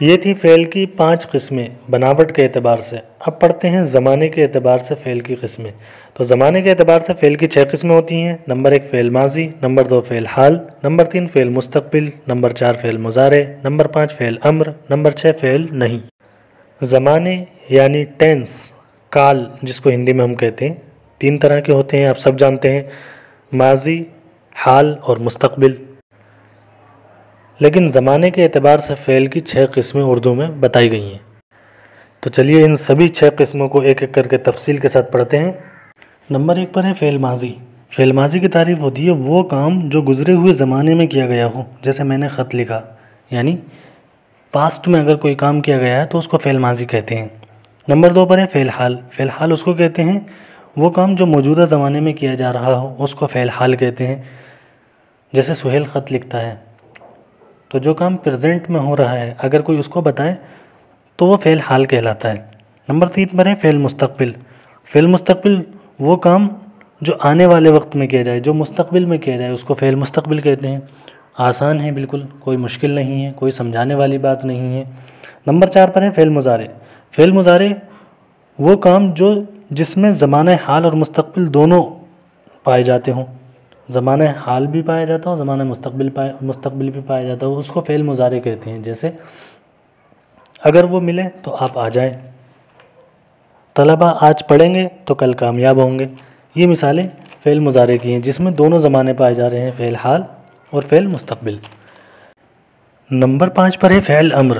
یہ تھی فعل کی 5 قسمیں بناوٹ کے اعتبار سے۔ اب پڑھتے ہیں زمانے کے اعتبار سے فعل کی قسمیں۔ تو زمانے کے اعتبار سے فعل کی 6 قسمیں ہوتی ہیں۔ نمبر 1 فعل ماضی، نمبر 2 فعل حال، نمبر 3 فعل مستقبل، نمبر 4 فعل مضارع، نمبر 5 فعل امر، نمبر 6 فعل نہیں۔ زمانے یعنی ٹینس، کال جس کو ہندی میں ہم کہتے ہیں، 3 طرح کے ہوتے ہیں، آپ سب جانتے ہیں، ماضی، حال اور مستقبل۔ لیکن زمانے کے اعتبار سے فعل کی 6 قسمیں اردو میں بتائی گئی ہیں۔ تو چلیے ان سبھی 6 قسموں کو ایک ایک کر کے تفصیل کے ساتھ پڑھتے ہیں۔ نمبر 1 پر ہے فعل ماضی۔ فعل ماضی کی تعریف ہوتی ہے وہ کام جو گزرے ہوئے زمانے میں کیا گیا ہو، جیسے میں نے خط لکھا، یعنی پاسٹ میں اگر کوئی کام کیا گیا ہے تو اس کو فعل ماضی کہتے ہیں۔ نمبر 2 پر ہے فعل حال۔ فعل حال اس کو کہتے ہیں وہ کام جو موجودہ زمانے میں کیا جا رہا ہو، اس کو فعل حال کہتے ہیں۔ جیسے سہیل خط لکھتا ہے، تو جو کام پریزنٹ میں ہو رہا ہے اگر کوئی اس کو بتائے تو وہ فعل حال کہلاتا ہے۔ نمبر 3 پر ہے فعل مستقبل۔ فعل مستقبل وہ کام جو آنے والے وقت میں کیا جائے، جو مستقبل میں کیا جائے، اس کو فعل مستقبل کہتے ہیں۔ آسان ہے بالکل، کوئی مشکل نہیں ہے، کوئی سمجھانے والی بات نہیں ہے۔ نمبر 4 پر ہے فعل مضارع۔ فعل مضارع وہ کام جس میں زمانہ حال اور مستقبل دونوں پائے جاتے ہوں، زمانہ حال بھی پایا جاتا ہو، زمانہ مستقبل بھی پایا جاتا ہو، اس کو فعل مضارع کہتے ہیں۔ جیسے اگر وہ ملے تو آپ آ جائیں، طلبہ آج پڑھیں گے تو کل کامیاب ہوں گے۔ یہ مثالیں فعل مضارع کی ہیں جس میں دونوں زمانے پائے جا رہے ہیں، فعل حال اور فعل مستقبل۔ نمبر 5 پر ہے فعل امر۔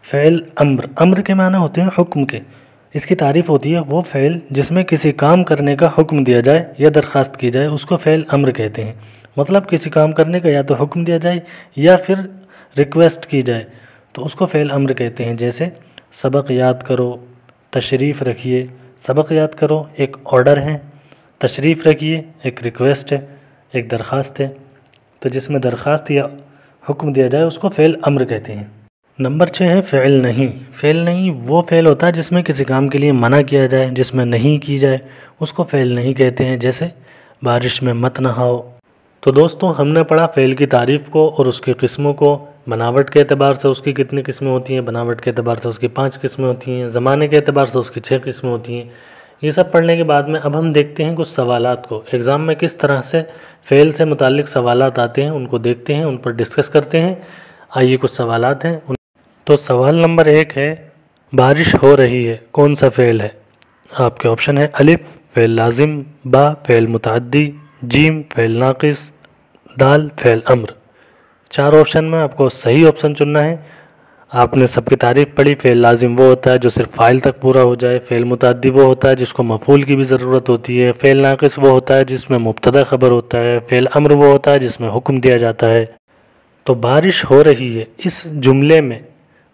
فعل امر، امر کے معنی ہوتے ہیں حکم کے۔ اس کی تعریف ہوتی ہے وہ فعل جس میں کسی کام کرنے کا حکم دیا جائے یا درخواست کی جائے، اس کو فعل امر کہتے ہیں۔ مطلب کسی کام کرنے کا یا تو حکم دیا جائے یا پھر ریکویسٹ کی جائے تو اس کو فعل امر کہتے ہیں۔ جیسے سبق یاد کرو، تشریف رکھیے۔ سبق یاد کرو ایک آرڈر ہے، تشریف رکھیے ایک ریکویسٹ ہے، ایک درخواست ہے۔ تو جس میں درخواست یا حکم دیا جائے اس کو فعل امر کہتے ہیں۔ نمبر 6 ہے فعل نہیں۔ فعل نہیں وہ فعل ہوتا ہے جس میں کسی کام کے لیے منع کیا جائے، جس میں نہیں کی جائے، اس کو فعل نہیں کہتے ہیں۔ جیسے بارش میں مت نہاؤ۔ تو دوستوں ہم نے پڑھا فعل کی تعریف کو اور اس کی قسموں کو۔ بناوٹ کے اعتبار سے اس کی کتنی قسمیں ہوتی ہیں؟ بناوٹ کے اعتبار سے اس کی 5 قسمیں ہوتی ہیں۔ زمانے کے اعتبار سے اس کی 6 قسمیں ہوتی ہیں۔ یہ سب پڑھنے کے بعد میں اب ہم دیکھتے ہیں کچھ سوالات کو، ایگزام میں کس طرح سے فعل سے متعلق سوالات آتے ہیں، ان کو دیکھتے ہیں، ان پر ڈسکس کرتے ہیں۔ آئیے کچھ سوالات ہیں۔ تو سوال نمبر 1 ہے بارش ہو رہی ہے، کون سا فعل ہے؟ آپ کے آپشن ہے الف فعل لازم، با فعل متعدی، جیم فعل ناقص، دال فعل امر۔ 4 آپشن میں آپ کو صحیح آپشن چننا ہے۔ آپ نے سب کی تعریف پڑھی۔ فعل لازم وہ ہوتا ہے جو صرف فاعل تک پورا ہو جائے، فعل متعدی وہ ہوتا ہے جس کو مفعول کی بھی ضرورت ہوتی ہے، فعل ناقص وہ ہوتا ہے جس میں مبتدا خبر ہوتا ہے، فعل امر وہ ہوتا ہے جس میں حکم دیا جاتا ہے۔ تو بارش ہو رہی ہے، اس جملے میں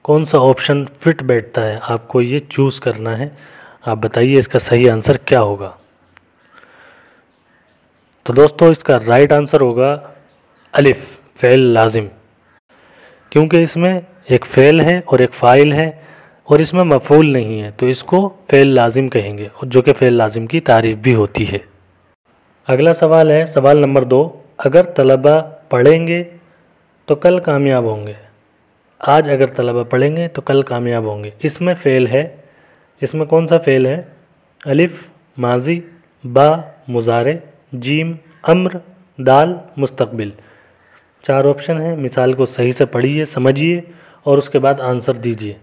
کون سا آپشن فٹ بیٹھتا ہے؟ آپ کو یہ چوز کرنا ہے۔ آپ بتائیے اس کا صحیح آنسر کیا ہوگا؟ تو دوستو اس کا رائٹ آنسر ہوگا الف فعل لازم، کیونکہ اس میں ایک فعل ہے اور ایک فاعل ہے اور اس میں مفعول نہیں ہے، تو اس کو فعل لازم کہیں گے، جو کہ فعل لازم کی تعریف بھی ہوتی ہے۔ اگلا سوال ہے سوال نمبر 2، اگر طلبہ پڑھیں گے تو کل کامیاب ہوں گے۔ آج اگر طلبہ پڑھیں گے تو کل کامیاب ہوں گے، اس میں فعل ہے، اس میں کون سا فعل ہے؟ الف ماضی، با مضارع، جیم امر، دال مستقبل۔ 4 آپشن ہیں، مثال کو صحیح سے پڑھیے، سمجھیے اور اس کے بعد آنسر دیجیے۔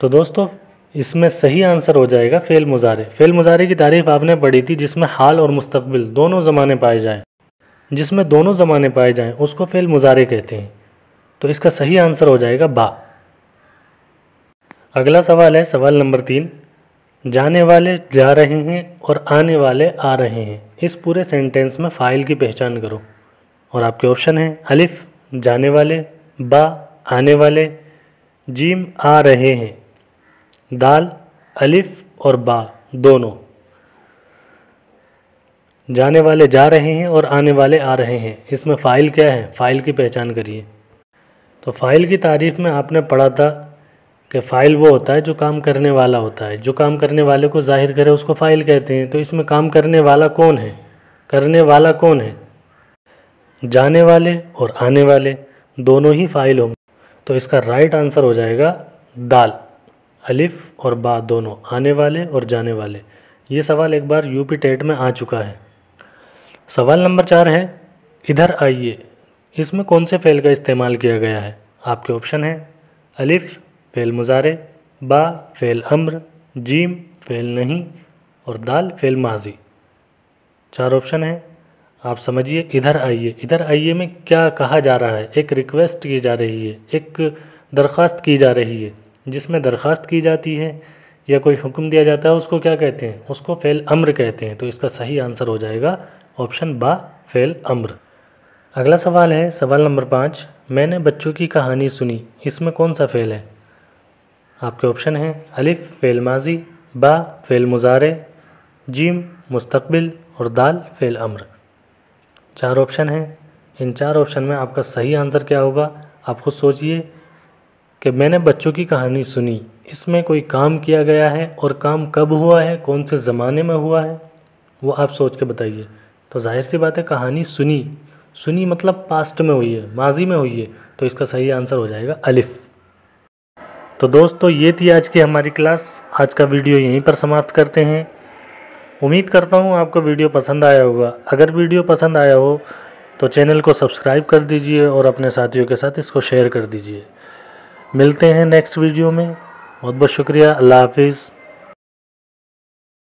تو دوستو اس میں صحیح آنسر ہو جائے گا فعل مضارع۔ فعل مضارع کی تعریف آپ نے پڑھی تھی جس میں حال اور مستقبل دونوں زمانے پائے جائیں، جس میں دونوں زمانے پائے جائیں اس کو فعل مضارع کہتے ہیں۔ تو اس کا صحیح آنسر ہو جائے گا با۔ اگلا سوال ہے سوال نمبر 3، جانے والے جا رہے ہیں اور آنے والے آ رہے ہیں، اس پورے سینٹینس میں فاعل کی پہچان کرو۔ اور آپ کے آپشن ہیں الف جانے والے، با آنے والے، جیم آ رہے ہیں، دال الف اور با دونوں۔ جانے والے جا رہے ہیں اور آنے والے آ رہے ہیں، اس میں فاعل کیا ہے؟ فاعل کی پہچان کریے۔ تو فاعل کی تعریف میں آپ نے پڑھا تھا کہ فاعل وہ ہوتا ہے جو کام کرنے والا ہوتا ہے، جو کام کرنے والے کو ظاہر کرے اس کو فاعل کہتے ہیں۔ تو اس میں کام کرنے والا کون ہے؟ کرنے والا کون ہے؟ جانے والے اور آنے والے دونوں ہی فاعل ہوں گے، تو اس کا رائٹ آنسر ہو جائے گا دال۔ الف اور با دونوں، آنے والے اور جانے والے۔ یہ سوال ایک بار یو پی ٹیٹ میں آ چکا ہے۔ سوال نمبر 4 ہے، ادھر آئیے، اس میں کون سے فعل کا استعمال کیا گیا ہے؟ آپ کے آپشن ہیں الف فعل مضارع، با فعل امر، جیم فعل نہیں اور دال فعل ماضی۔ 4 آپشن ہیں، آپ سمجھیے۔ ادھر آئیے، ادھر آئیے میں کیا کہا جا رہا ہے؟ ایک ریکویسٹ کی جا رہی ہے، ایک درخواست کی جا رہی ہے۔ جس میں درخواست کی جاتی ہے یا کوئی حکم دیا جاتا ہے اس کو کیا کہتے ہیں؟ اس کو فعل امر کہتے ہیں۔ تو اس کا صحیح آنسر ہو جائے گا آپشن با فعل امر۔ اگلا سوال ہے، سوال نمبر 5، میں نے بچوں کی کہانی سنی، اس میں کون سا فعل ہے؟ آپ کے آپشن ہیں الف فعل ماضی، با فعل مضارع، جیم مستقبل اور دال فعل امر۔ 4 آپشن ہیں، ان 4 آپشن میں آپ کا صحیح آنسر کیا ہوگا؟ آپ خود سوچئے کہ میں نے بچوں کی کہانی سنی، اس میں کوئی کام کیا گیا ہے اور کام کب ہوا ہے، کون سے زمانے میں ہوا ہے، وہ آپ سوچ کے بتائیے۔ تو ظاہر سی بات ہے کہانی سنی، سنی مطلب پاسٹ میں ہوئی ہے، ماضی میں ہوئی ہے، تو اس کا صحیح آنسر ہو جائے گا الف۔ تو دوستو یہ تھی آج کی ہماری کلاس، آج کا ویڈیو یہیں پر سماپت کرتے ہیں۔ امید کرتا ہوں آپ کو ویڈیو پسند آیا ہوگا۔ اگر ویڈیو پسند آیا ہو تو چینل کو سبسکرائب کر دیجئے اور اپنے ساتھیوں کے ساتھ اس کو شیئر کر دیجئے۔ ملتے ہیں نیکسٹ ویڈیو میں، بہت بہت شکریہ، اللہ حافظ۔